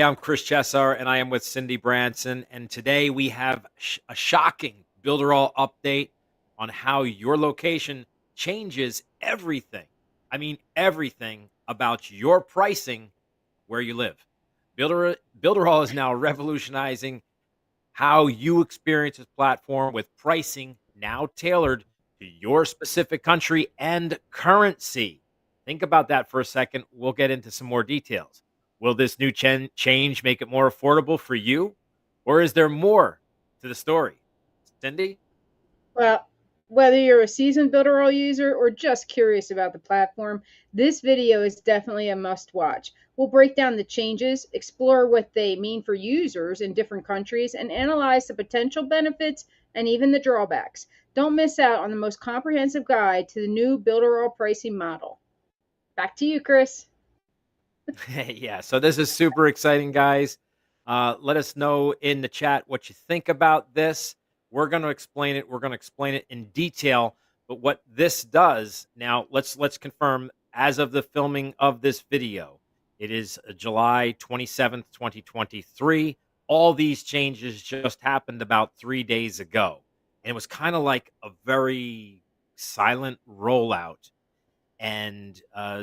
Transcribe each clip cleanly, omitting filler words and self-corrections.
Hey, I'm Chris Chessar, and I am with Cindy Branson. And today we have a shocking Builderall update on how your location changes everything. I mean, everything about your pricing where you live. Builderall is now revolutionizing how you experience this platform with pricing now tailored to your specific country and currency. Think about that for a second. We'll get into some more details. Will this new change make it more affordable for you? Or is there more to the story? Cindy? Well, whether you're a seasoned Builderall user or just curious about the platform, this video is definitely a must watch. We'll break down the changes, explore what they mean for users in different countries, and analyze the potential benefits and even the drawbacks. Don't miss out on the most comprehensive guide to the new Builderall pricing model. Back to you, Chris. Yeah, so this is super exciting, guys. Let us know in the chat what you think about this. We're going to explain it. We're going to explain it in detail. But what this does now, let's confirm. As of the filming of this video, it is July 27th, 2023. All these changes just happened about 3 days ago, and it was kind of like a very silent rollout. And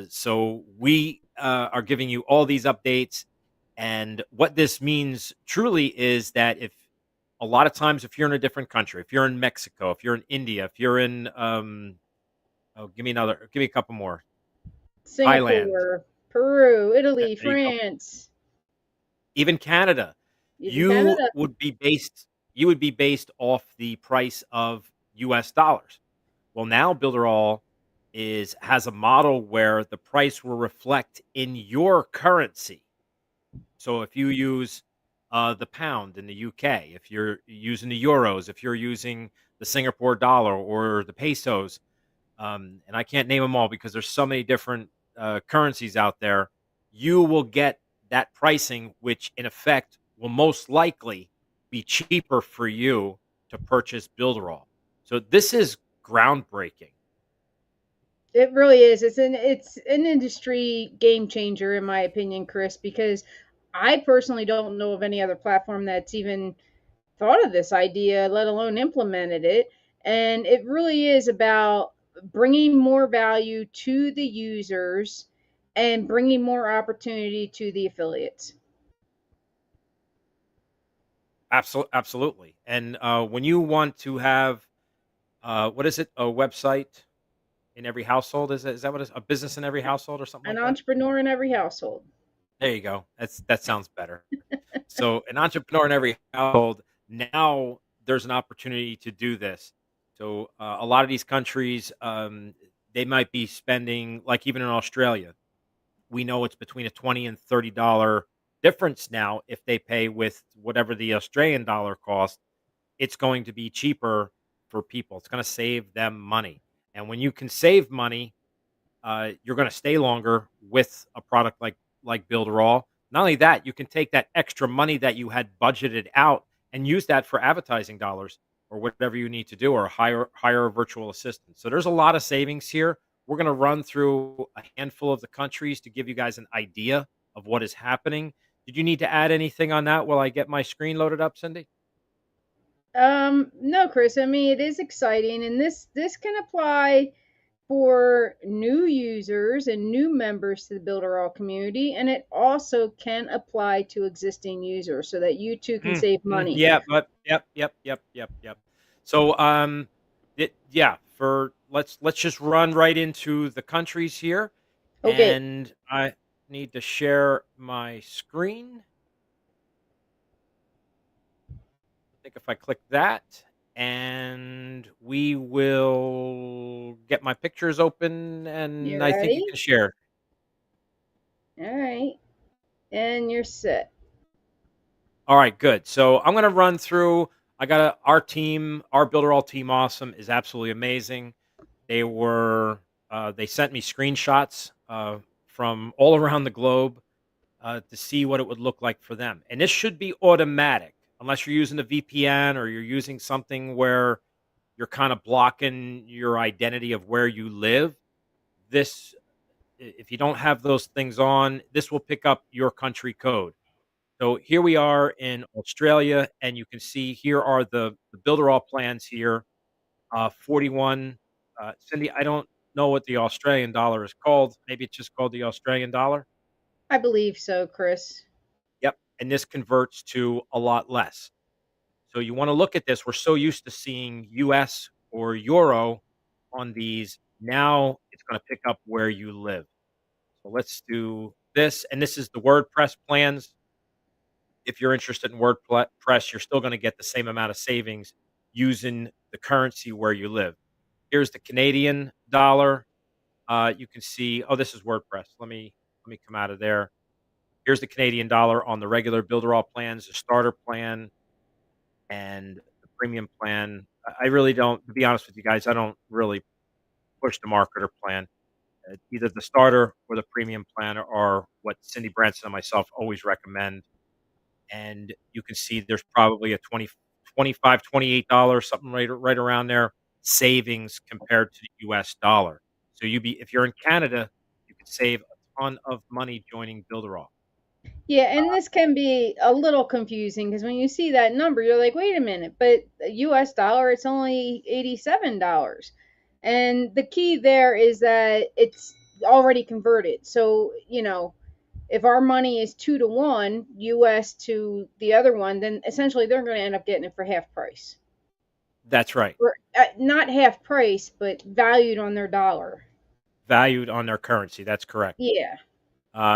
so we are giving you all these updates. And what this means truly is that if a lot of times, if you're in a different country, if you're in Mexico, if you're in India, if you're in, give me a couple more, Thailand, Singapore, Peru, Italy, there you go, France, even Canada, even you Canada. would be based, you would be based off the price of US dollars. Well, now Builderall has a model where the price will reflect in your currency. So if you use the pound in the UK, if you're using the euros, if you're using the Singapore dollar or the pesos, and I can't name them all because there's so many different currencies out there, you will get that pricing, which in effect will most likely be cheaper for you to purchase Builderall. So this is groundbreaking. It really is. It's an industry game changer in my opinion, Chris, because I personally don't know of any other platform that's even thought of this idea, let alone implemented it. And it really is about bringing more value to the users and bringing more opportunity to the affiliates. Absolutely. And when you want to have, what is it, a website in every household? Is that what it's, a business in every household or something An like that? entrepreneur in every household. There you go. That sounds better. So an entrepreneur in every household, now there's an opportunity to do this. So a lot of these countries, they might be spending, like even in Australia, we know it's between a $20 and $30 difference now. If they pay with whatever the Australian dollar cost, it's going to be cheaper for people. It's going to save them money. And when you can save money, you're going to stay longer with a product like Builderall. Not only that, you can take that extra money that you had budgeted out and use that for advertising dollars or whatever you need to do, or hire a virtual assistant. So there's a lot of savings here. We're going to run through a handful of the countries to give you guys an idea of what is happening. Did you need to add anything on that while I get my screen loaded up, Cindy? No, Chris. I mean, it is exciting, and this can apply for new users and new members to the Builderall community, and it also can apply to existing users so that you too can save money. Yeah, but yep. So, yeah, for let's just run right into the countries here, Okay, and I need to share my screen. I think if I click that, and we will get my pictures open, you and I think you ready? can share. All right, and you're set. All right, good. So I'm going to run through. Our team, our Builderall team, awesome, is absolutely amazing. They were they sent me screenshots from all around the globe to see what it would look like for them. And this should be automatic, unless you're using a VPN or you're using something where you're kind of blocking your identity of where you live. This, if you don't have those things on, this will pick up your country code. So here we are in Australia, and you can see here are the Builderall plans here. 41. Cindy, I don't know what the Australian dollar is called. Maybe it's just called the Australian dollar. I believe so, Chris. Yep. And this converts to a lot less. So you want to look at this. We're so used to seeing US or Euro on these. Now it's going to pick up where you live. So let's do this. And this is the WordPress plans. If you're interested in WordPress, you're still going to get the same amount of savings using the currency where you live. Here's the Canadian dollar. You can see, oh, this is WordPress. Let me come out of there. Here's the Canadian dollar on the regular Builderall plans, the starter plan, and the premium plan. I really don't, to be honest with you guys, I don't really push the marketer plan. Either the starter or the premium plan are what Cindy Branson and myself always recommend. And you can see there's probably a 25, $28, something right around there, savings compared to the US dollar. So if you're in Canada, you could save a ton of money joining Builderall. Yeah, and this can be a little confusing because when you see that number, you're like, wait a minute, but the US dollar, it's only $87. And the key there is that it's already converted. So, if our money is 2 to 1 US to the other one, then essentially they're going to end up getting it for half price. That's right. Or not half price, but valued on their dollar. Valued on their currency. That's correct. Yeah.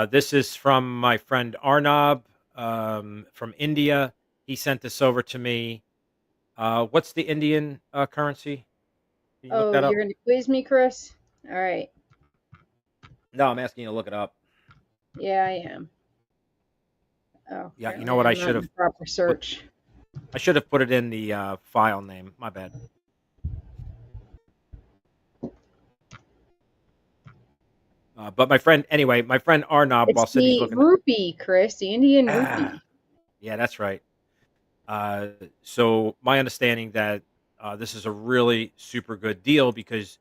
This is from my friend Arnab from India. He sent this over to me. What's the Indian currency? Can you look Oh, that up? you're going to quiz me, Chris? All right. No, I'm asking you to look it up. Yeah, I am. Oh, Yeah, you know apparently what? I'm not in the proper search. I should have put it in the file name. My bad. But my friend Arnab, while It's Cindy's the looking. rupee, Chris, the Indian Ah, rupee. yeah, that's right. So my understanding that this is a really super good deal because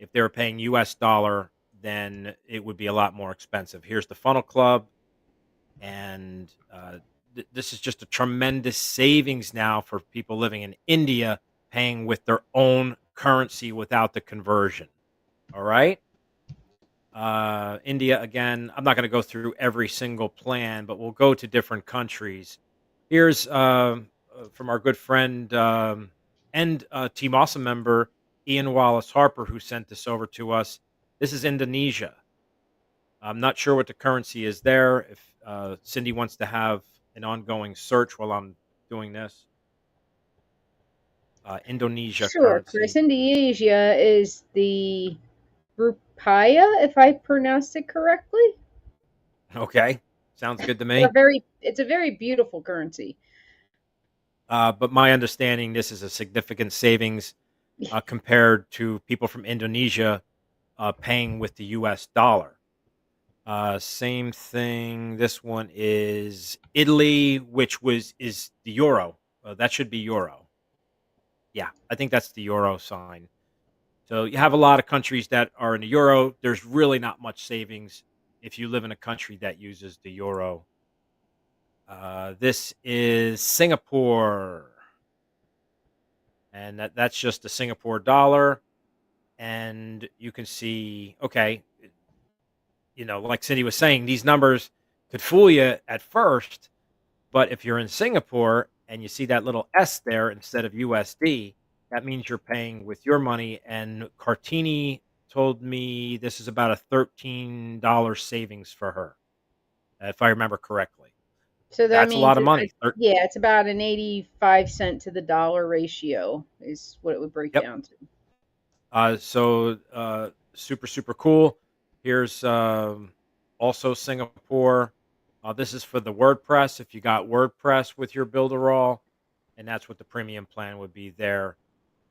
if they were paying US dollar, then it would be a lot more expensive. Here's the Funnel Club, and this is just a tremendous savings now for people living in India paying with their own currency without the conversion. All right. India again. I'm not going to go through every single plan, but we'll go to different countries. Here's from our good friend and Team Awesome member Ian Wallace Harper, who sent this over to us. This is Indonesia. I'm not sure what the currency is there. If Cindy wants to have an ongoing search while I'm doing this, Indonesia Sure, Chris. currency. Indonesia is the rupiah, if I pronounced it correctly. Okay, sounds good to me. It's a very beautiful currency. But my understanding, this is a significant savings compared to people from Indonesia paying with the US dollar. Same thing. This one is Italy, which is the euro. That should be euro. Yeah, I think that's the euro sign. So you have a lot of countries that are in the euro. There's really not much savings if you live in a country that uses the euro. This is Singapore, and that's just the Singapore dollar. And you can see, okay, like Cindy was saying, these numbers could fool you at first, but if you're in Singapore and you see that little S there instead of USD, that means you're paying with your money. And Cartini told me this is about a $13 savings for her, if I remember correctly. So that That's a means, lot of money. yeah, it's about an 85 cent to the dollar ratio is what it would break Yep. down to. So super, super cool. Here's also Singapore. This is for the WordPress. If you got WordPress with your Builderall, and that's what the premium plan would be there.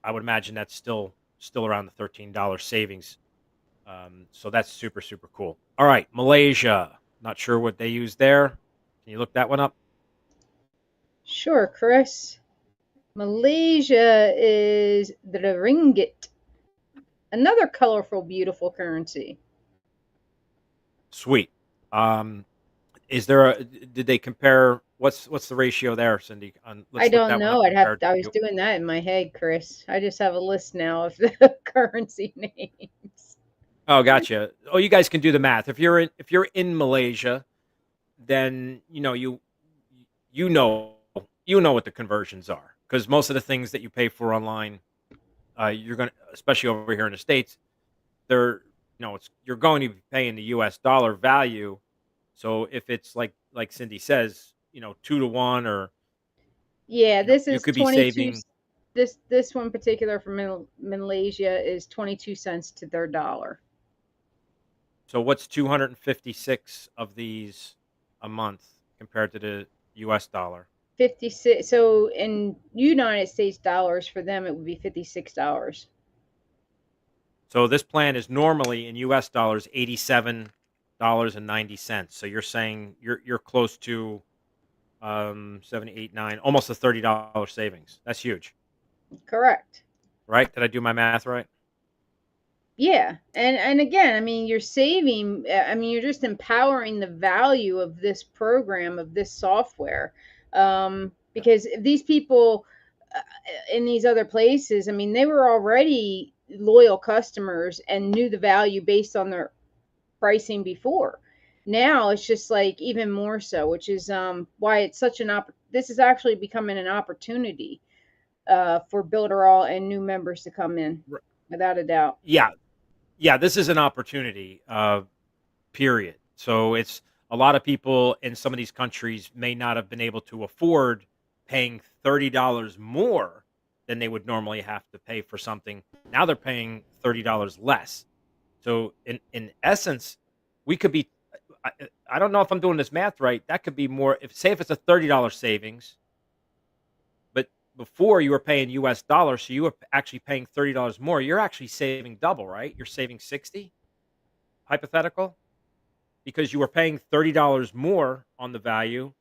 I would imagine that's still around the $13 savings. So that's super, super cool. All right, Malaysia. Not sure what they use there. Can you look that one up? Sure, Chris. Malaysia is the ringgit. Another colorful, beautiful currency. Sweet. Um, Is there a did they compare what's the ratio there, Cindy? I Let's look don't that one know. up compared I was to. doing that in my head, Chris. I just have a list now of the currency names. Oh, gotcha. Oh, you guys can do the math. If you're in Malaysia, then you know you know what the conversions are, because most of the things that you pay for online, you're gonna, especially over here in the States, they're it's you're going to be paying the U.S. dollar value. So if it's like Cindy says, 2 to 1, or Yeah, this you is could be 22. saving. This one particular from Malaysia is 22 cents to their dollar. So what's 256 of these a month compared to the U.S. dollar? 56. So in United States dollars for them it would be $56. So this plan is normally in U.S. dollars $87.90. So you're saying you're close to 7, 8, 9, almost a $30 savings. That's huge, Correct. right? Did I do my math right? Yeah. And again, I mean, you're saving, I mean, you're just empowering the value of this program, of this software. Yeah. Because these people uh, in these other places, I mean, they were already loyal customers and knew the value based on their pricing before. Now it's just like even more so, which is why it's such an this is actually becoming an opportunity for Builderall and new members to come in, R- without a doubt. Yeah, yeah. This is an opportunity. Period. So it's a lot of people in some of these countries may not have been able to afford paying $30 more than they would normally have to pay for something. Now they're paying $30 less. So in essence, we could be. I, I don't know if I'm doing this math right. That could be more. If it's a $30 savings, but before you were paying U.S. dollars, so you were actually paying $30 more. You're actually saving double, right? You're saving 60, hypothetical, because you were paying $30 more on the value,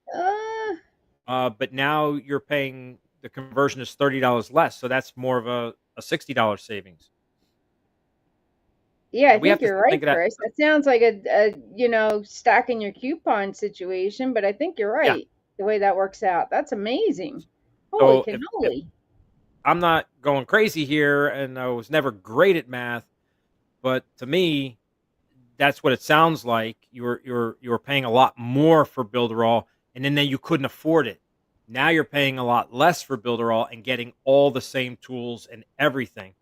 Uh, but now you're paying, the conversion is $30 less, so that's more of a $60 savings. yeah, I And we have think to you're right, think of that. Chris. That sounds like a stacking your coupon situation, but I think you're Yeah. right the way that works out. That's amazing. Holy So if cannoli. I'm not going crazy here, and I was never great at math, but to me, that's what it sounds like. You were paying a lot more for Builderall, and then you couldn't afford it. Now you're paying a lot less for Builderall and getting all the same tools and everything.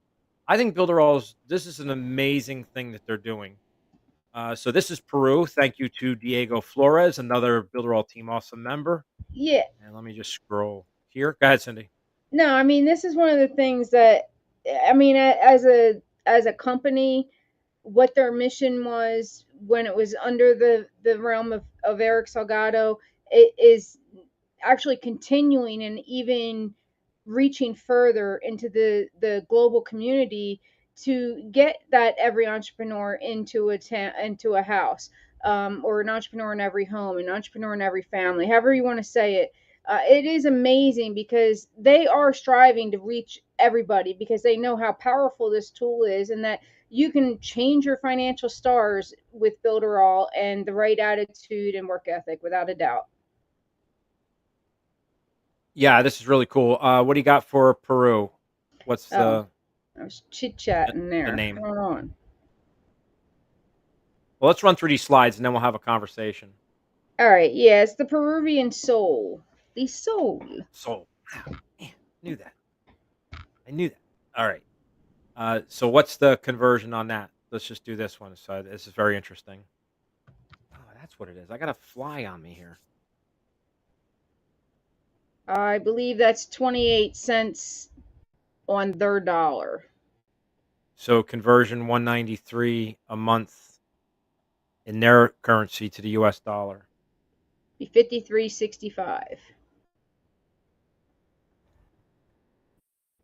I think Builderall's this is an amazing thing that they're doing. So this is Peru. Thank you to Diego Flores, another Builderall Team Awesome member. Yeah. And let me just scroll here. Go ahead, Cindy. No, I mean, this is one of the things that, I mean, as a company, what their mission was when it was under the realm of Eric Salgado, it is actually continuing and even reaching further into the global community to get that every entrepreneur into into a house, or an entrepreneur in every home, an entrepreneur in every family, however you want to say it. It is amazing because they are striving to reach everybody because they know how powerful this tool is, and that you can change your financial stars with Builderall and the right attitude and work ethic, without a doubt. Yeah, this is really cool. What do you got for Peru? What's Oh, I was chit the, chatting the there. name? Hold on. Well, let's run through these slides and then we'll have a conversation. All right. Yeah, it's the Peruvian soul. The soul. So, wow, man, knew that. I knew that. All right. So what's the conversion on that? Let's just do this one. So this is very interesting. Oh, that's what it is. I got a fly on me here. I believe that's 28 cents on their dollar. So conversion 193 a month in their currency to the US dollar. Be 53.65.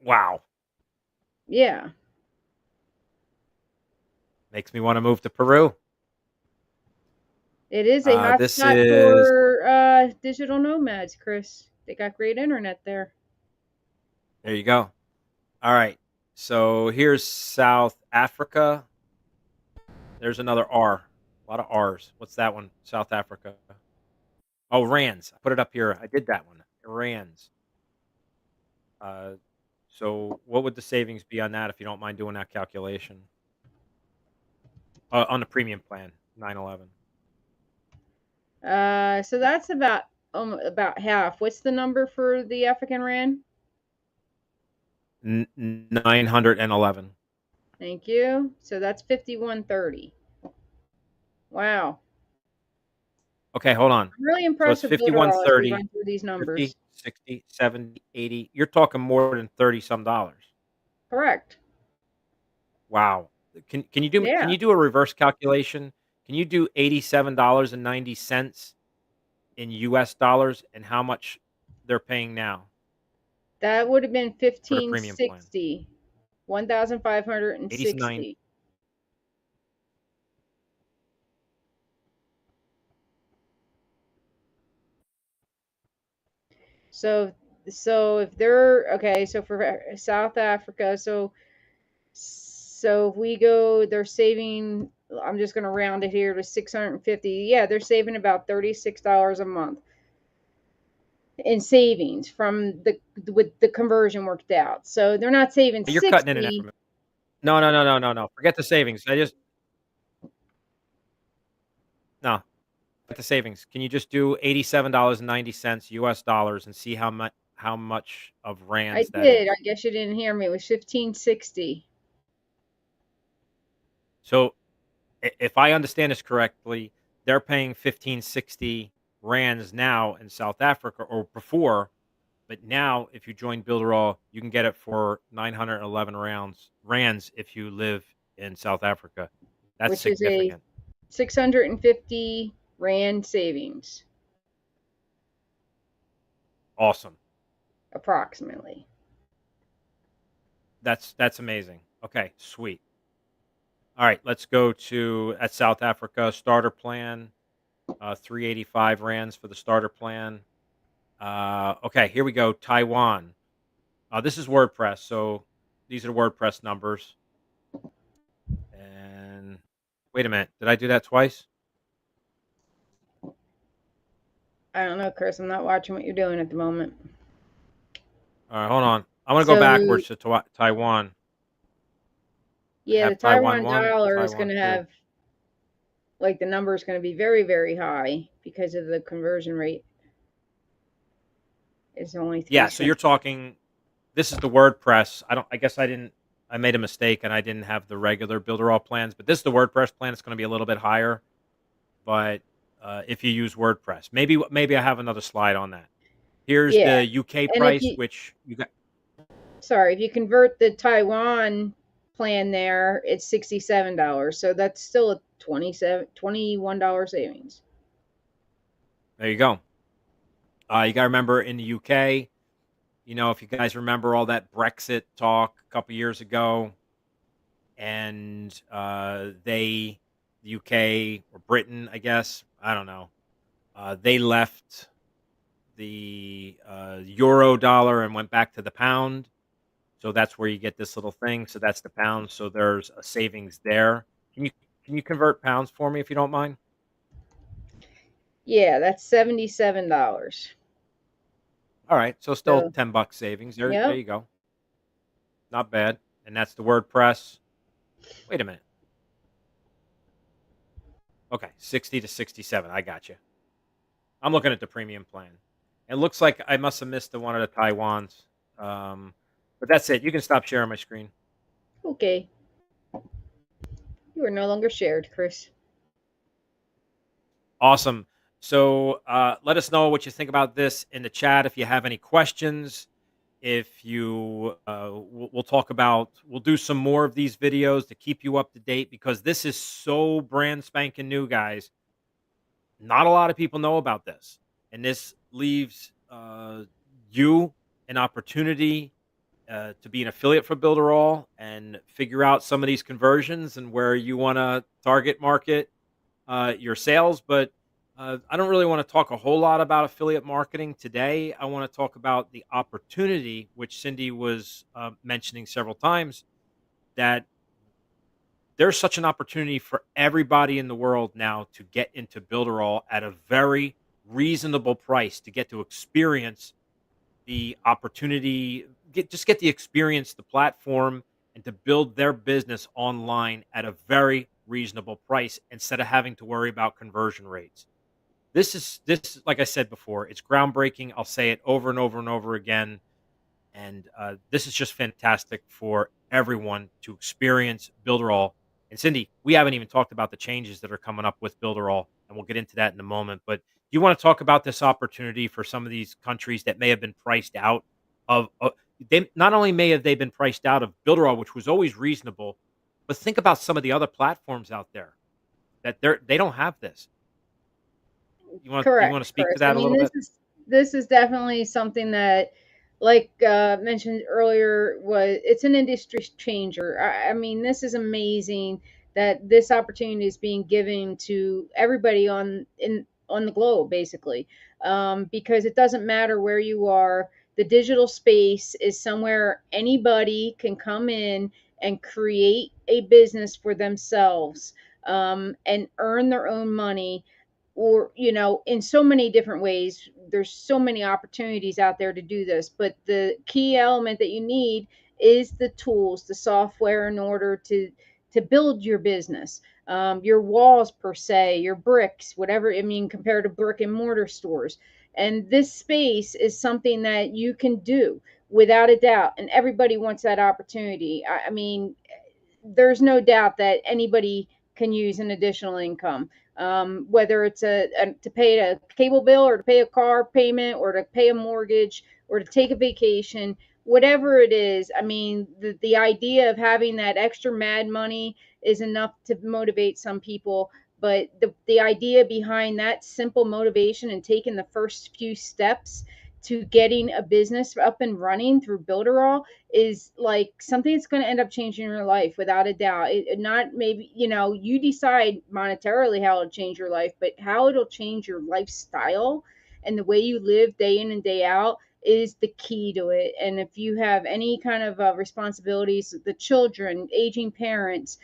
Wow. Yeah. Makes me want to move to Peru. It is a hot This spot is for digital nomads, Chris. They got great internet there. There you go. All right. So here's South Africa. There's another R. A lot of R's. What's that one? South Africa. Oh, rands. I put it up here. I did that one. Rands. Uh, so what would the savings be on that if you don't mind doing that calculation? On the premium plan, 911. So that's about half. What's the number for the African Rand? 911. Thank you. So that's 5130. Wow. Okay, hold on. I'm really So it's impressed with Builderall as we 5130, run through these 50, numbers. 60, 70, 80. You're talking more than 30 some dollars. Correct. Wow. Can Yeah. you do a reverse calculation? Can you do $87.90 in US dollars and how much they're paying now That would have been for the premium plan? 1560. 89. 1560. So if they're okay, so for South Africa, so if we go, they're saving, I'm just going to round it here to 650. Yeah, they're saving about $36 a month in savings from the with the conversion worked out. So they're not saving You're cutting in and out 60. from it. No, no, no, no, no, no. Forget the savings. No, forget the savings. Can you just do $87.90 US dollars and see how much of I rands that did. I is? guess you didn't hear me. It was 1560. So if I understand this correctly, they're paying 1560 rands now in South Africa or before, but now if you join Builderall, you can get it for 911 rands if you live in South Africa. That's Which is a significant. 650 Rand savings, Awesome. approximately. That's amazing. Okay, sweet. All right, let's go to at South Africa starter plan. 385 rands for the starter plan. Okay, here we go. Taiwan. This is WordPress, so these are WordPress numbers. And wait a minute, did I do that twice? I don't know, Chris. I'm not watching what you're doing at the moment. All right, hold on. I'm gonna go So, backwards to Taiwan. I yeah, the have Taiwan Taiwan one, dollar is going Taiwan to two. have, like, the number is going to be very, very high because of the conversion rate. It's only 3 Yeah, so you're cents. talking. This is the WordPress. I don't. I guess I didn't. I made a mistake and I didn't have the regular Builderall plans, but this is the WordPress plan. It's going to be a little bit higher, but if you use WordPress, maybe I have another slide on that. Here's Yeah. the UK And if price, you, which you got. sorry, if you convert the Taiwan plan there, it's $67. So that's still a $21 savings. There you go. You got to remember in the UK, if you guys remember all that Brexit talk a couple years ago, and the UK or Britain, I guess, I don't know, they left the euro dollar and went back to the pound. So that's where you get this little thing. So that's the pound. So there's a savings there. Can you convert pounds for me if you don't mind? Yeah, that's $77. All right. So still So, $10 savings. There yep. you go. Not bad. And that's the WordPress. Wait a minute. Okay, 60 to 67. I got you. I'm looking at the premium plan. It looks like I must have missed the one of the Taiwans. But that's it. You can stop sharing my screen. Okay. You are no longer shared, Chris. Awesome. So let us know what you think about this in the chat. If you have any questions, if you, we'll do some more of these videos to keep you up to date because this is so brand spanking new, guys. Not a lot of people know about this, and this leaves you an opportunity to be an affiliate for Builderall and figure out some of these conversions and where you want to target market your sales. But I don't really want to talk a whole lot about affiliate marketing today. I want to talk about the opportunity, which Cindy was mentioning several times, that there's such an opportunity for everybody in the world now to get into Builderall at a very reasonable price to get to experience the opportunity, get the experience, the platform, and to build their business online at a very reasonable price instead of having to worry about conversion rates. This, like I said before, it's groundbreaking. I'll say it over and over and over again. And this is just fantastic for everyone to experience Builderall. And Cindy, we haven't even talked about the changes that are coming up with Builderall, and we'll get into that in a moment. But do you want to talk about this opportunity for some of these countries that may have been priced out of they not only may have they been priced out of Builderall, which was always reasonable, but think about some of the other platforms out there that they don't have this. You want to Correct, speak to Chris. I that a mean, little bit? this is definitely something that, like mentioned earlier, was it's an industry changer. I mean, this is amazing that this opportunity is being given to everybody on the globe, basically, because it doesn't matter where you are. The digital space is somewhere anybody can come in and create a business for themselves, and earn their own money, or in so many different ways. There's so many opportunities out there to do this, but the key element that you need is the tools, the software, in order to build your business, your walls per se, your bricks, whatever. I mean, compared to brick and mortar stores. And this space is something that you can do without a doubt, and everybody wants that opportunity. I mean, there's no doubt that anybody can use an additional income, whether it's to pay a cable bill, or to pay a car payment, or to pay a mortgage, or to take a vacation, whatever it is. I mean, the idea of having that extra mad money is enough to motivate some people. But the idea behind that simple motivation and taking the first few steps to getting a business up and running through Builderall is like something that's going to end up changing your life without a doubt. Not maybe, you decide monetarily how it'll change your life, but how it'll change your lifestyle and the way you live day in and day out is the key to it. And if you have any kind of responsibilities, the children, aging parents,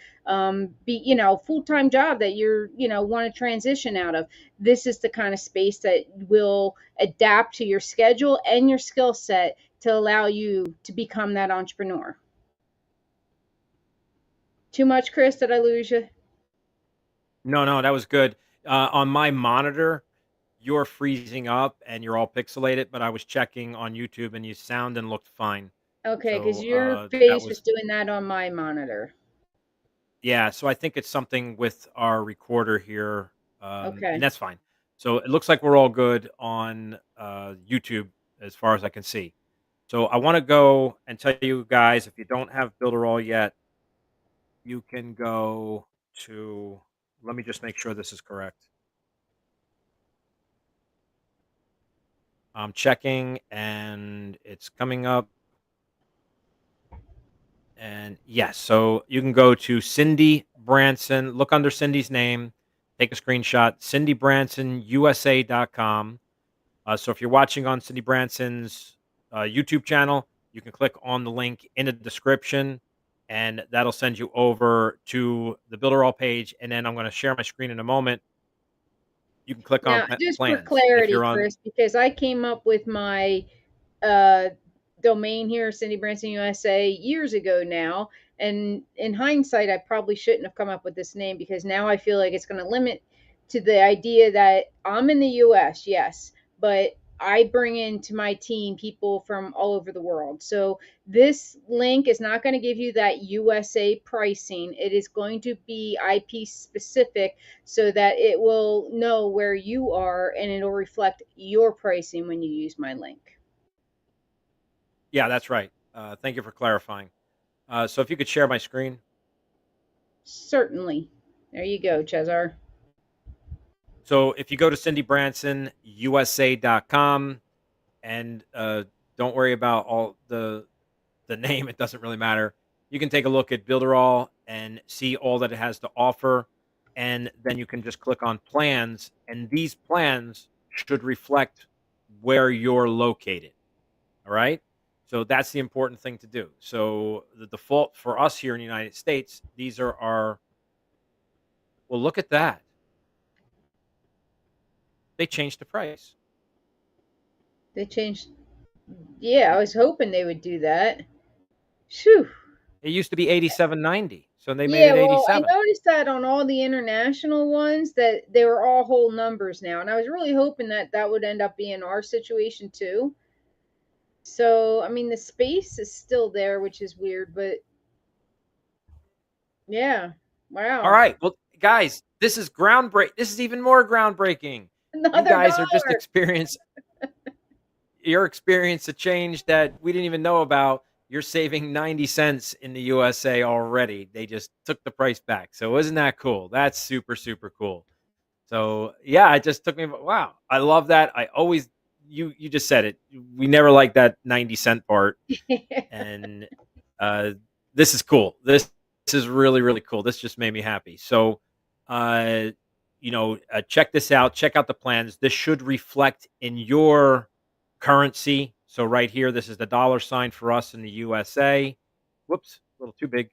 be full-time job that want to transition out of, this is the kind of space that will adapt to your schedule and your skill set to allow you to become that entrepreneur. Too much, Chris? Did I lose you? No, no, that was good. On my monitor, you're freezing up and you're all pixelated, but I was checking on YouTube and you sound and looked fine. Okay, because So your that face was was, doing that on my monitor. yeah. So I think it's something with our recorder here, and Okay. that's fine. So it looks like we're all good on YouTube as far as I can see. So I want to go and tell you guys, if you don't have Builderall yet, you can go to. Let me just make sure this is correct. I'm checking and it's coming up. And yes, so you can go to Cindy Branson, look under Cindy's name, take a screenshot, cindybransonyusa.com. So if you're watching on Cindy Branson's YouTube channel, you can click on the link in the description and that'll send you over to the Builderall page. And then I'm going to share my screen in a moment. You can click on Now, just for plans. And if clarity, you're on, Chris, because I came up with my uh, domain here, Cindy Branson USA, years ago now. And in hindsight, I probably shouldn't have come up with this name, because now I feel like it's going to limit to the idea that I'm in the US, yes, but I bring into my team people from all over the world. So this link is not going to give you that USA pricing. It is going to be IP specific, so that it will know where you are and it'll reflect your pricing when you use my link. yeah, that's right. Thank you for clarifying. So if you could share my screen. Certainly. There you go, Cesar. So if you go to cindybransonyusa.com and don't worry about all the name, it doesn't really matter. You can take a look at Builderall and see all that it has to offer, and then you can just click on plans, and these plans should reflect where you're located. All right. So that's the important thing to do. So the default for us here in the United States, these are our, well, look at that. They changed the price. They changed. Yeah, I was hoping they would do that. Phew. It used to be 87.90, so they made Yeah, it well, I 87. noticed that on all the international ones that they were all whole numbers now, and I was really hoping that that would end up being our situation too. So, I mean, the space is still there, which is weird, but yeah, All wow, right. Well, guys, this is groundbreak. This is even more groundbreaking. You another guys are just dollar. experience your experience a change that we didn't even know about. You're saving 90 cents in the USA already. They just took the price back. So isn't that cool? That's super, super cool. So yeah, it just took me. Wow, I love that. I always you just said it. We never liked that 90-cent part, and uh, this is cool. This is really really cool. This just made me happy. So, uh, check this out. Check out the plans. This should reflect in your currency. So right here, this is the dollar sign for us in the USA. Whoops, a little too big.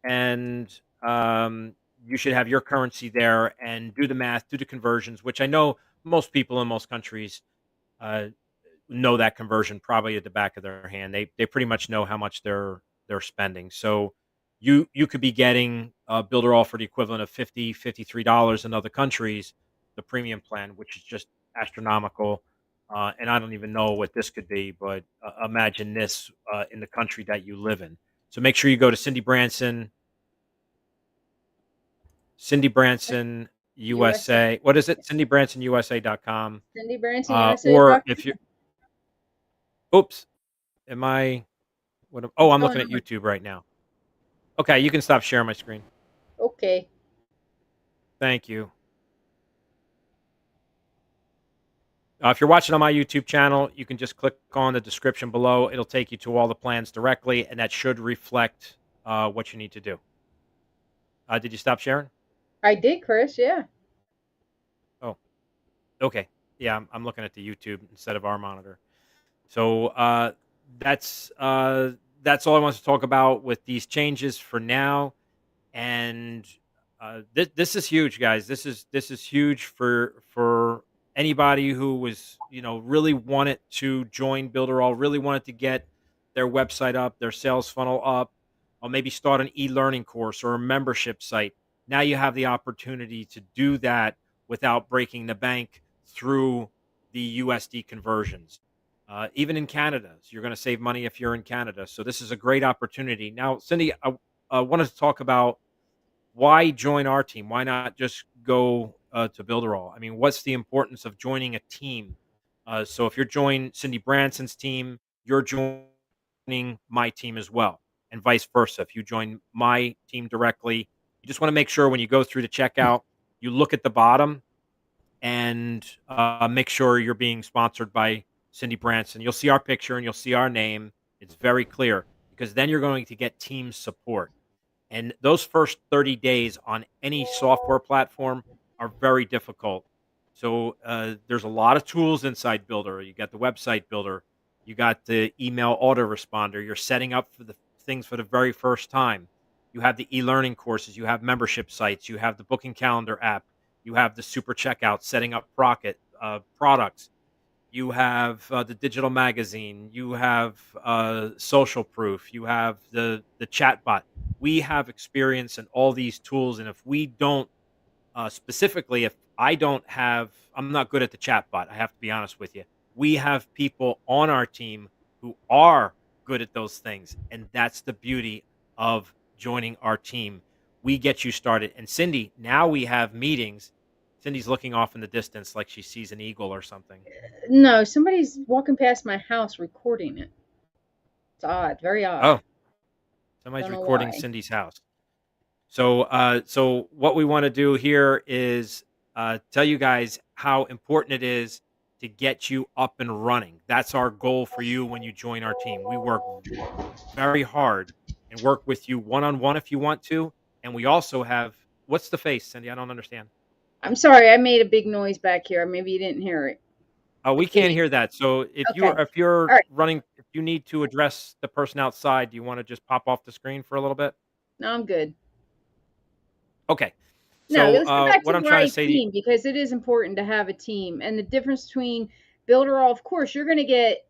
And you should have your currency there and do the math, do the conversions, which I know most people in most countries uh, know that conversion probably at the back of their hand. They pretty much know how much they're spending. So you could be getting a Builderall for the equivalent of $53 in other countries, the premium plan, which is just astronomical. And I don't even know what this could be, but imagine this in the country that you live in. So make sure you go to Cindy Branson USA. USA. What is it? CindyBransonUSA.com. Cindy Branson, USA. Or if you, oops, am I, oh, What's I'm going looking at on? YouTube right now. Okay, you can stop sharing my screen. Okay. Thank you. If you're watching on my YouTube channel, you can just click on the description below. It'll take you to all the plans directly, and that should reflect what you need to do. Did you stop sharing? I did, Chris. Yeah. Oh, okay. Yeah, I'm looking at the YouTube instead of our monitor. So that's uh, that's all I want to talk about with these changes for now. And this is huge, guys. This is huge for anybody who was really wanted to join Builderall, really wanted to get their website up, their sales funnel up, or maybe start an e-learning course or a membership site. Now you have the opportunity to do that without breaking the bank through the USD conversions. Even in Canada, so you're going to save money if you're in Canada. So this is a great opportunity. Now, Cindy, I wanted to talk about why join our team? Why not just go to Builderall? I mean, what's the importance of joining a team? So if you're joining Cindy Branson's team, you're joining my team as well, and vice versa. If you join my team directly, you just want to make sure when you go through the checkout, you look at the bottom and make sure you're being sponsored by Cindy Branson. You'll see our picture and you'll see our name. It's very clear because then you're going to get team support. And those first 30 days on any software platform are very difficult. So there's a lot of tools inside Builder. You got the website builder, you got the email autoresponder. You're setting up for the things for the very first time. You have the e-learning courses. You have membership sites. You have the booking calendar app. You have the super checkout, setting up products. You have the digital magazine. You have social proof. You have the chat bot. We have experience in all these tools, and if we don't specifically, if I don't have, I'm not good at the chat bot. I have to be honest with you. We have people on our team who are good at those things, and that's the beauty of joining our team. We get you started. And Cindy, now we have meetings. Cindy's looking off in the distance like she sees an eagle or something. No, somebody's walking past my house recording it. It's odd, very odd. Oh, somebody's Don't know recording why. Cindy's house. So what we want to do here is tell you guys how important it is to get you up and running. That's our goal for you when you join our team. We work very hard and work with you one on one if you want to, and we also have what's the face, Cindy? I don't understand. I'm sorry, I made a big noise back here. Maybe you didn't hear it. Oh, The we can't kitty. hear that. So Okay. if you're All right. running, if you need to address the person outside, do you want to just pop off the screen for a little bit? No, I'm good. Okay. No, So let's get back what to I'm trying to why say to you, team, because it is important to have a team. And the difference between Builderall, of course, you're gonna get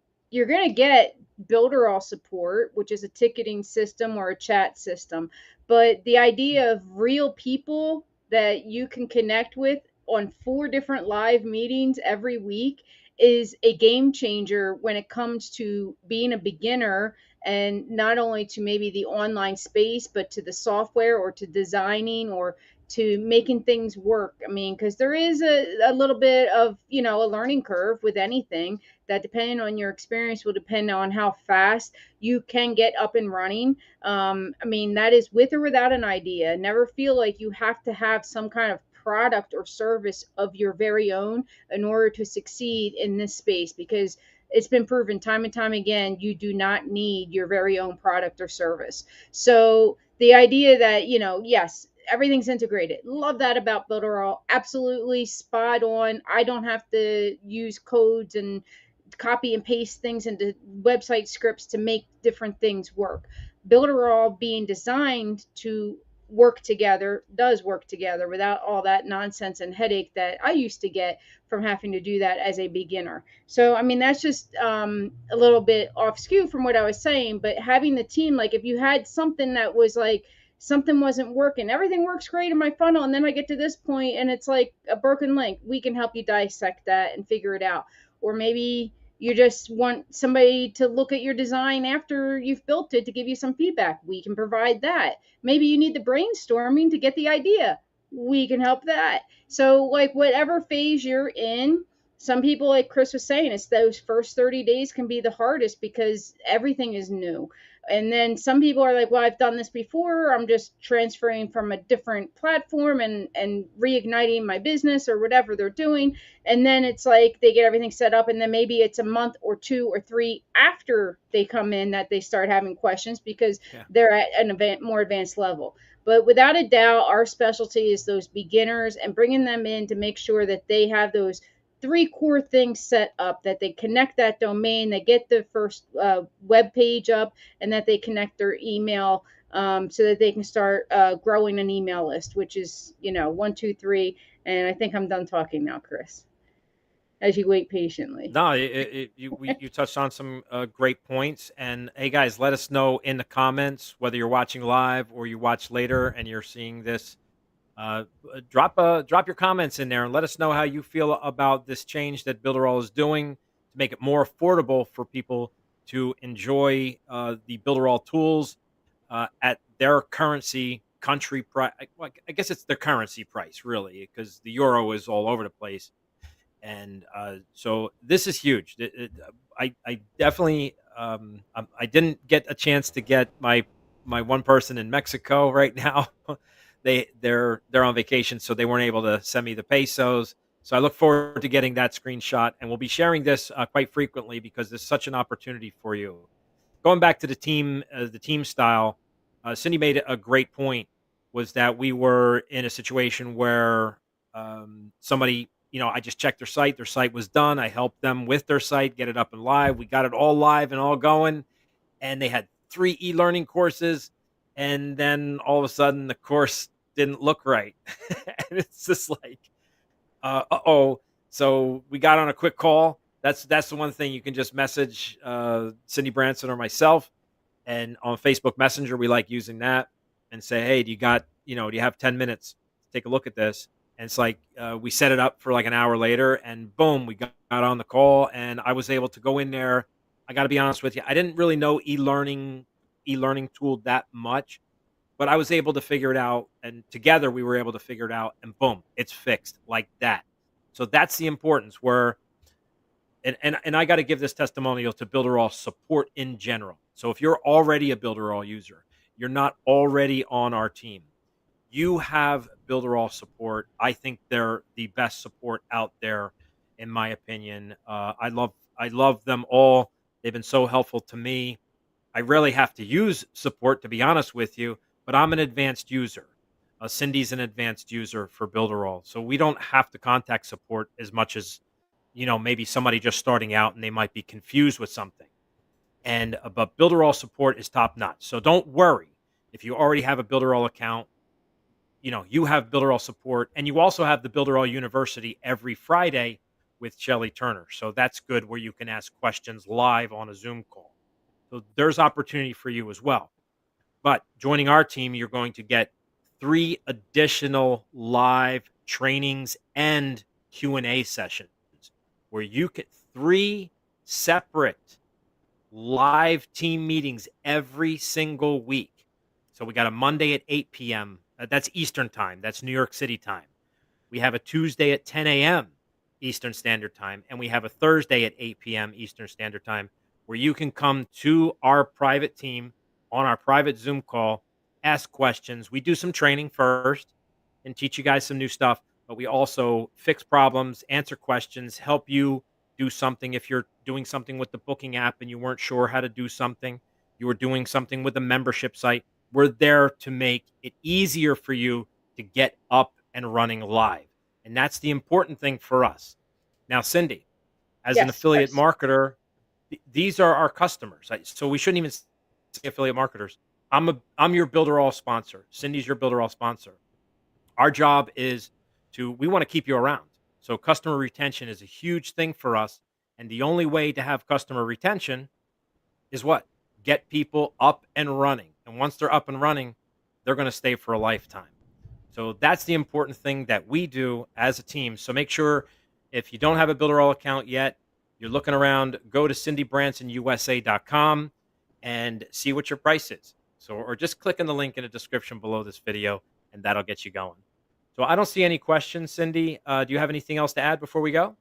Builderall support, which is a ticketing system or a chat system. But the idea of real people that you can connect with on 4 different live meetings every week is a game changer when it comes to being a beginner, and not only to maybe the online space, but to the software or to designing or to making things work. I mean, because there is a little bit of, a learning curve with anything that, depending on your experience, will depend on how fast you can get up and running. I mean, that is with or without an idea. Never feel like you have to have some kind of product or service of your very own in order to succeed in this space, because it's been proven time and time again you do not need your very own product or service. So the idea that, yes, everything's integrated. Love that about Builderall. Absolutely spot on. I don't have to use codes and copy and paste things into website scripts to make different things work. Builderall, being designed to work together, does work together without all that nonsense and headache that I used to get from having to do that as a beginner. So, I mean, that's just a little bit off skew from what I was saying. But having the team, like if you had something that was like, something wasn't working, everything works great in my funnel, and then I get to this point and it's like a broken link, we can help you dissect that and figure it out. Or maybe you just want somebody to look at your design after you've built it to give you some feedback. We can provide that. Maybe you need the brainstorming to get the idea. We can help that. So, like, whatever phase you're in, some people, like Chris was saying, it's those first 30 days can be the hardest because everything is new. And then some people are like, well, I've done this before. I'm just transferring from a different platform and reigniting my business or whatever they're doing. And then it's like they get everything set up, and then maybe it's a month or 2 or 3 after they come in that they start having questions because yeah. they're at an more advanced level. But without a doubt, our specialty is those beginners and bringing them in to make sure that they have those 3 core things set up, that they connect that domain, they get the first web page up, and that they connect their email, so that they can start growing an email list, which is, 1, 2, 3. And I think I'm done talking now, Chris, as you wait patiently. No, you touched on some great points. And hey, guys, let us know in the comments whether you're watching live or you watch later and you're seeing this. Drop your comments in there and let us know how you feel about this change that Builderall is doing to make it more affordable for people to enjoy the Builderall tools at their currency country price. I guess it's their currency price, really, because the euro is all over the place. And so this is huge. I definitely I didn't get a chance to get my one person in Mexico right now. They're on vacation, so they weren't able to send me the pesos. So I look forward to getting that screenshot, and we'll be sharing this quite frequently because there's such an opportunity for you. Going back to the team style, Cindy made a great point. Was that we were in a situation where somebody, I just checked their site. Their site was done. I helped them with their site, get it up and live. We got it all live and all going, and they had 3 e-learning courses, and then all of a sudden the course didn't look right. And it's just like, uh-oh. So we got on a quick call. That's the one thing you can just message Cindy Branson or myself. And on Facebook Messenger, we like using that and say, hey, do you have 10 minutes to take a look at this? And it's like we set it up for like an hour later, and boom, we got on the call, and I was able to go in there. I got to be honest with you, I didn't really know e-learning tool that much, but I was able to figure it out, and together we were able to figure it out, and boom, it's fixed like that. So that's the importance. Where and I got to give this testimonial to Builderall support in general. So if you're already a Builderall user, you're not already on our team, you have Builderall support. I think they're the best support out there, in my opinion. I love them all. They've been so helpful to me. I rarely have to use support, to be honest with you, but I'm an advanced user. Cindy's an advanced user for Builderall, so we don't have to contact support as much as maybe somebody just starting out and they might be confused with something. And but Builderall support is top notch. So don't worry if you already have a Builderall account. you have Builderall support, and you also have the Builderall University every Friday with Shelley Turner. So that's good, where you can ask questions live on a Zoom call. So there's opportunity for you as well. But joining our team, you're going to get 3 additional live trainings and Q&A sessions where you get 3 separate live team meetings every single week. So we got a Monday at 8 p.m. That's Eastern time. That's New York City time. We have a Tuesday at 10 a.m. Eastern Standard Time, and we have a Thursday at 8 p.m. Eastern Standard Time, where you can come to our private team on our private Zoom call, ask questions. We do some training first and teach you guys some new stuff, but we also fix problems, answer questions, help you do something. If you're doing something with the booking app and you weren't sure how to do something, you were doing something with a membership site, we're there to make it easier for you to get up and running live. And that's the important thing for us. Now, Cindy, as an Yes, affiliate Chris. marketer, these are our customers. So we shouldn't even say affiliate marketers. I'm your Builderall sponsor. Cindy's your Builderall sponsor. Our job is we want to keep you around. So customer retention is a huge thing for us. And the only way to have customer retention is what? Get people up and running. And once they're up and running, they're going to stay for a lifetime. So that's the important thing that we do as a team. So make sure, if you don't have a Builderall account yet, you're looking around, go to cindybransonUSA.com and see what your price is. So, or just click on the link in the description below this video, and that'll get you going. So I don't see any questions, Cindy. Do you have anything else to add before we go?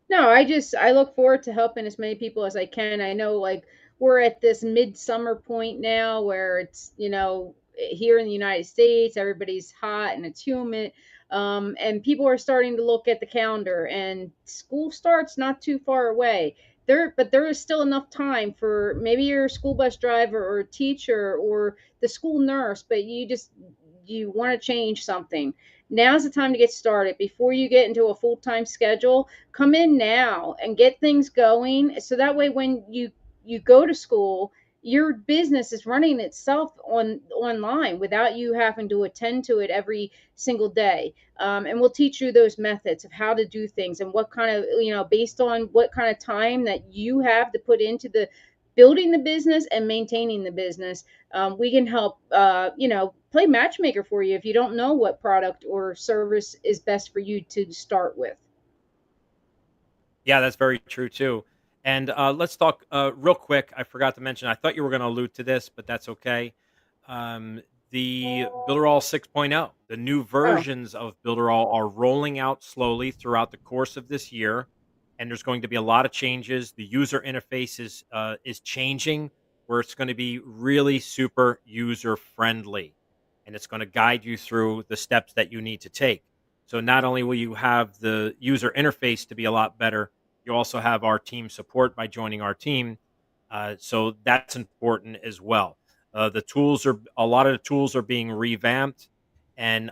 No, I look forward to helping as many people as I can. I know, like, we're at this midsummer point now where it's, here in the United States, everybody's hot and it's humid. And people are starting to look at the calendar, and school starts not too far away. But there is still enough time for maybe you're a school bus driver or a teacher or the school nurse, but you want to change something. Now's the time to get started before you get into a full-time schedule. Come in now and get things going, so that way when you go to school, your business is running itself online without you having to attend to it every single day. And we'll teach you those methods of how to do things, and what kind of, based on what kind of time that you have to put into the building the business and maintaining the business. We can help, play matchmaker for you if you don't know what product or service is best for you to start with. Yeah, that's very true too. And let's talk real quick. I forgot to mention, I thought you were going to allude to this, but that's okay. Um, the Builderall 6.0, the new Oh, versions of Builderall are rolling out slowly throughout the course of this year. And there's going to be a lot of changes. The user interface is changing, where it's going to be really super user friendly. And it's going to guide you through the steps that you need to take. So not only will you have the user interface to be a lot better, you also have our team support by joining our team. So that's important as well. A lot of the tools are being revamped, and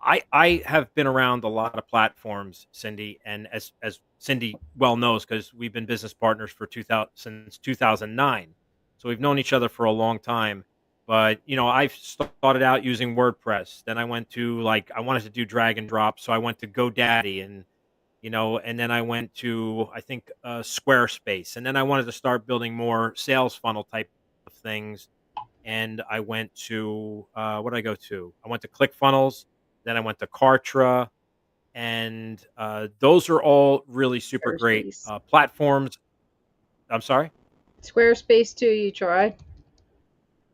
I have been around a lot of platforms, Cindy, and as Cindy well knows, because we've been business partners for 2000 since 2009, so we've known each other for a long time. But I started out using WordPress. Then I went to, like, I wanted to do drag and drop, so I went to GoDaddy, and then I went to, I think, Squarespace, and then I wanted to start building more sales funnel type of things, and I went to, what did I go to? I went to ClickFunnels, then I went to Kartra, and those are all really super great Squarespace. platforms. I'm sorry. Squarespace too, you tried?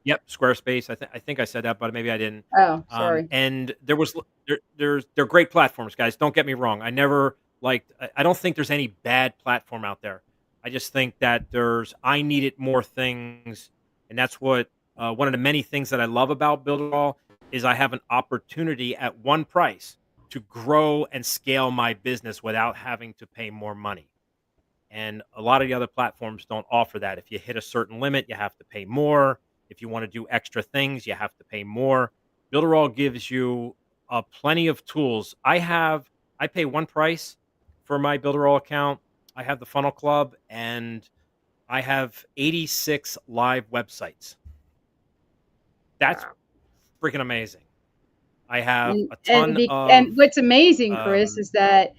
Yep, Squarespace. I think I said that, but maybe I didn't. Oh, sorry. And they're great platforms, guys. Don't get me wrong. I never liked. I don't think there's any bad platform out there. I just think that I needed more things, and that's what, one of the many things that I love about Builderall is I have an opportunity at one price to grow and scale my business without having to pay more money. And a lot of the other platforms don't offer that. If you hit a certain limit, you have to pay more. If you want to do extra things, you have to pay more. Builderall gives you plenty of tools. I pay one price for my Builderall account. I have the Funnel Club, and I have 86 live websites. That's Wow. freaking amazing. I have And a and ton be and of, what's amazing, Chris, um, is that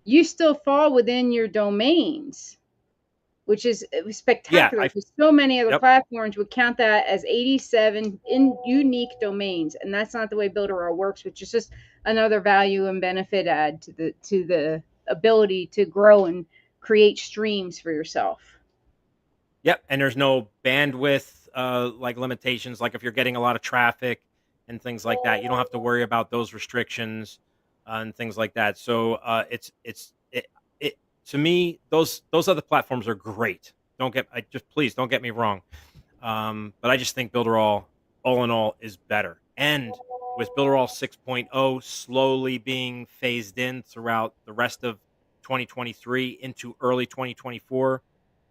you still fall within your domains, which is yeah, spectacular I because so many other yep. platforms would count that as 87 in unique domains, and that's not the way Builderall works, which is just another value and benefit add to the ability to grow and create streams for yourself. Yep, and there's no bandwidth, like, limitations, like, if you're getting a lot of traffic and things like that, you don't have to worry about those restrictions, and things like that, so, it to me, those other platforms are great. Don't get I just please don't get me wrong, but I just think Builderall, all in all, is better, and with Builderall 6.0 slowly being phased in throughout the rest of 2023 into early 2024,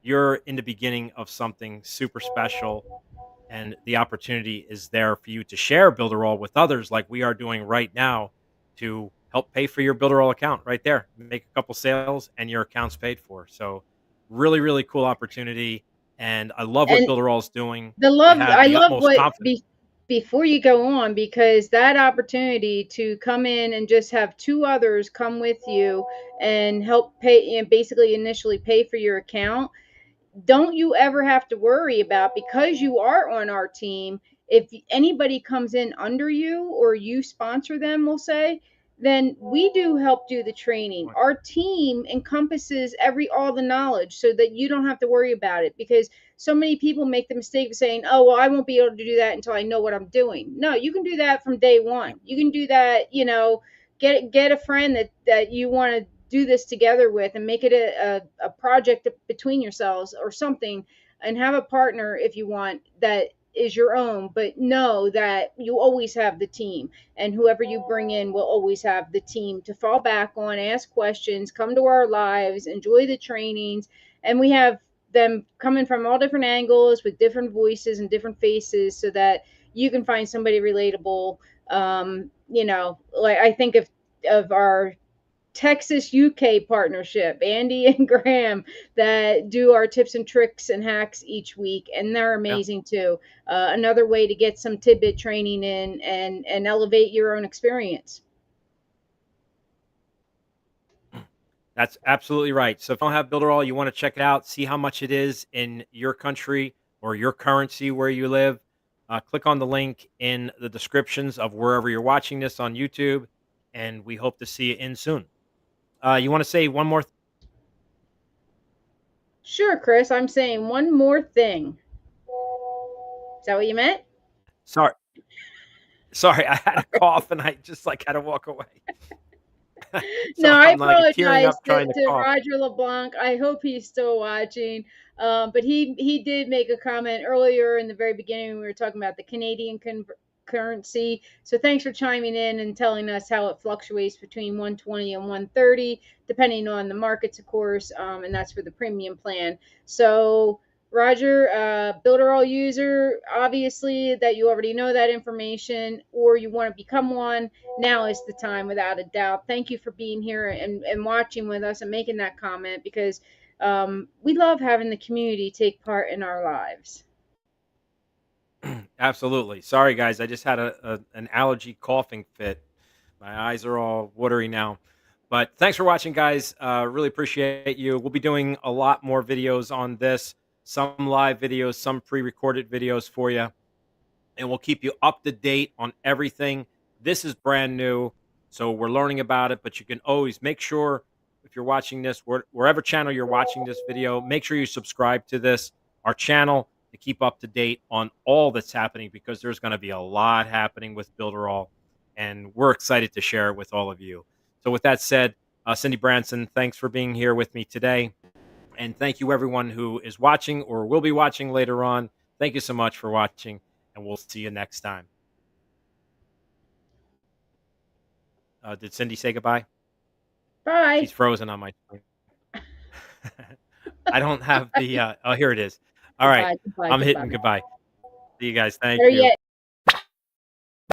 you're in the beginning of something super special, and the opportunity is there for you to share Builderall with others like we are doing right now to help pay for your Builderall account right there. Make a couple sales and your account's paid for. So really, really cool opportunity. And I love what And Builderall's doing. the I love have I the love utmost what confidence. before you go on, because that opportunity to come in and just have two others come with you and help pay and basically initially pay for your account, don't you ever have to worry about, because you are on our team, if anybody comes in under you or you sponsor them, we'll say, then we do help do the training. Our team encompasses every all the knowledge so that you don't have to worry about it, because so many people make the mistake of saying, oh well, I won't be able to do that until I know what I'm doing. No, you can do that from day Yeah. one. You can do that, get a friend that you want to do this together with and make it a project between yourselves or something, and have a partner if you want that is your own, but know that you always have the team, and whoever you bring in will always have the team to fall back on, ask questions, come to our lives, enjoy the trainings, and we have them coming from all different angles with different voices and different faces so that you can find somebody relatable. Like I think of our Texas UK partnership, Andy and Graham, that do our tips and tricks and hacks each week, and they're Yeah. amazing too. Another way to get some tidbit training in and elevate your own experience. That's absolutely right. So if you don't have Builderall, you want to check it out, see how much it is in your country or your currency where you live. Click on the link in the descriptions of wherever you're watching this on YouTube, and we hope to see you in soon. You want to say one more? Sure, Chris. I'm saying one more thing. Is that what you meant? Sorry, sorry, I had a cough and I just like had to walk away. So No, I I'm like tearing apologize up trying to to cough. Roger LeBlanc. I hope he's still watching. But he did make a comment earlier in the very beginning when we were talking about the Canadian currency. So thanks for chiming in and telling us how it fluctuates between 120 and 130, depending on the markets, of course. And that's for the premium plan. So Roger, Builderall user, obviously that you already know that information, or you want to become one, now is the time without a doubt. Thank you for being here and watching with us and making that comment, because we love having the community take part in our lives. Absolutely. Sorry, guys. I just had an allergy coughing fit. My eyes are all watery now. But thanks for watching, guys. Really appreciate you. We'll be doing a lot more videos on this, some live videos, some pre recorded videos for you. And we'll keep you up to date on everything. This is brand new, so we're learning about it, but you can always make sure if you're watching this, wherever channel you're watching this video, make sure you subscribe to our channel, to keep up to date on all that's happening, because there's going to be a lot happening with Builderall, and we're excited to share it with all of you. So with that said, Cindy Branson, thanks for being here with me today. And thank you, everyone who is watching or will be watching later on. Thank you so much for watching, and we'll see you next time. Did Cindy say goodbye? She's Bye. frozen on my screen. I don't have the. Oh, here it is. All right. Goodbye. Goodbye. I'm Goodbye. hitting goodbye. See you guys. Thank There you. yet.